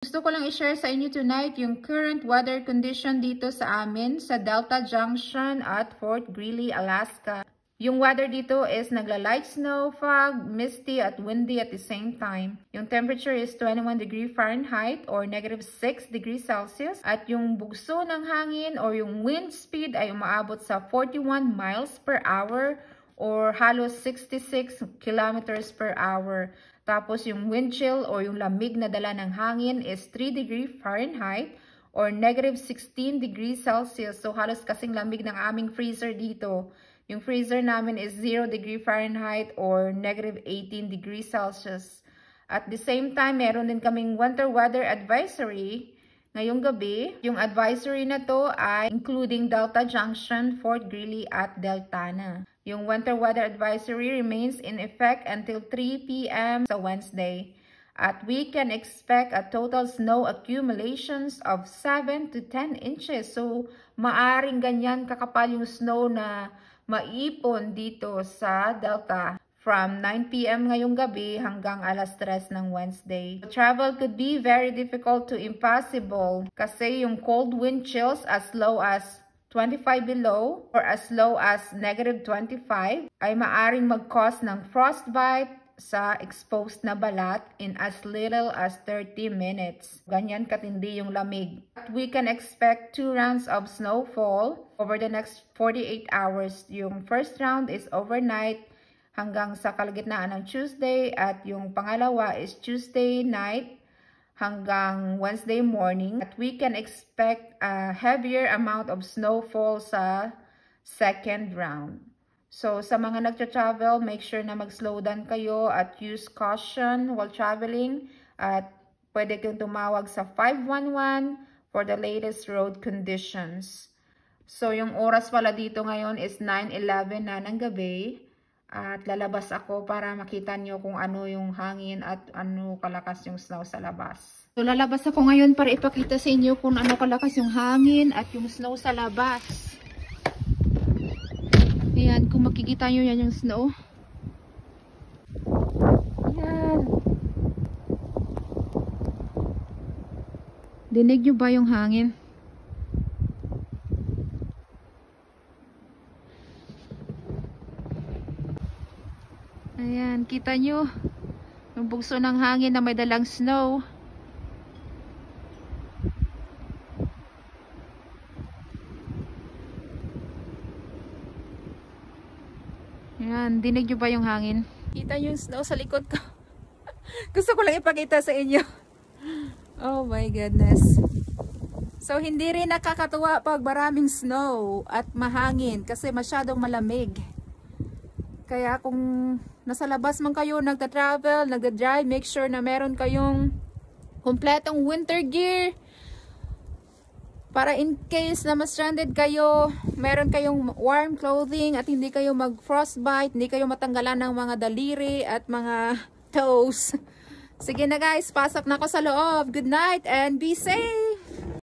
Gusto ko lang i-share sa inyo tonight yung current weather condition dito sa amin sa Delta Junction at Fort Greely, Alaska. Yung weather dito is nagla-light snow, fog, misty at windy at the same time. Yung temperature is 21 degrees Fahrenheit or -6 degrees Celsius. At yung bugso ng hangin or yung wind speed ay umaabot sa 41 miles per hour or halos 66 kilometers per hour. Tapos yung wind chill o yung lamig na dala ng hangin is 3 degrees Fahrenheit or -16 degrees Celsius. So halos kasing lamig ng aming freezer dito. Yung freezer namin is 0 degrees Fahrenheit or -18 degrees Celsius. At the same time, meron din kaming winter weather advisory ngayong gabi. Yung advisory na to ay including Delta Junction, Fort Greely at Deltana. Yung winter weather advisory remains in effect until 3 p.m. sa Wednesday. At we can expect a total snow accumulations of 7 to 10 inches. So, maaring ganyan kakapal yung snow na maipon dito sa Delta from 9 p.m. ngayong gabi hanggang alas 3 ng Wednesday. Travel could be very difficult to impossible kasi yung cold wind chills as low as 25 below or as low as -25 ay maaring mag-cause ng frostbite sa exposed na balat in as little as 30 minutes. Ganyan katindi yung lamig. We can expect 2 rounds of snowfall over the next 48 hours. Yung first round is overnight hanggang sa kalagitnaan ng Tuesday at yung pangalawa is Tuesday night hanggang Wednesday morning. At we can expect a heavier amount of snowfall sa second round. So sa mga nagtra-travel, make sure na mag-slow down kayo at use caution while traveling. At pwede kayong tumawag sa 511 for the latest road conditions. So yung oras pala dito ngayon is 9:11 na ng gabi. At lalabas ako para makita nyo kung ano yung hangin at ano kalakas yung snow sa labas. So lalabas ako ngayon para ipakita sa inyo kung ano kalakas yung hangin at yung snow sa labas. Ayan, kung makikita nyo yan yung snow. Ayan. Dinig nyo ba yung hangin? Ayan, kita nyo yung bugso ng hangin na may dalang snow. Ayan, dinig nyo ba yung hangin? Kita nyo yung snow sa likod ko. Gusto ko lang ipakita sa inyo. Oh my goodness. So, hindi rin nakakatuwa pag maraming snow at mahangin kasi masyadong malamig. Kaya kung nasa labas man kayo, nagta-travel, nagda-drive, make sure na meron kayong kompletong winter gear. Para in case na ma-stranded kayo, meron kayong warm clothing at hindi kayo mag-frostbite, hindi kayo matanggalan ng mga daliri at mga toes. Sige na guys, pasok na ako sa loob. Good night and be safe!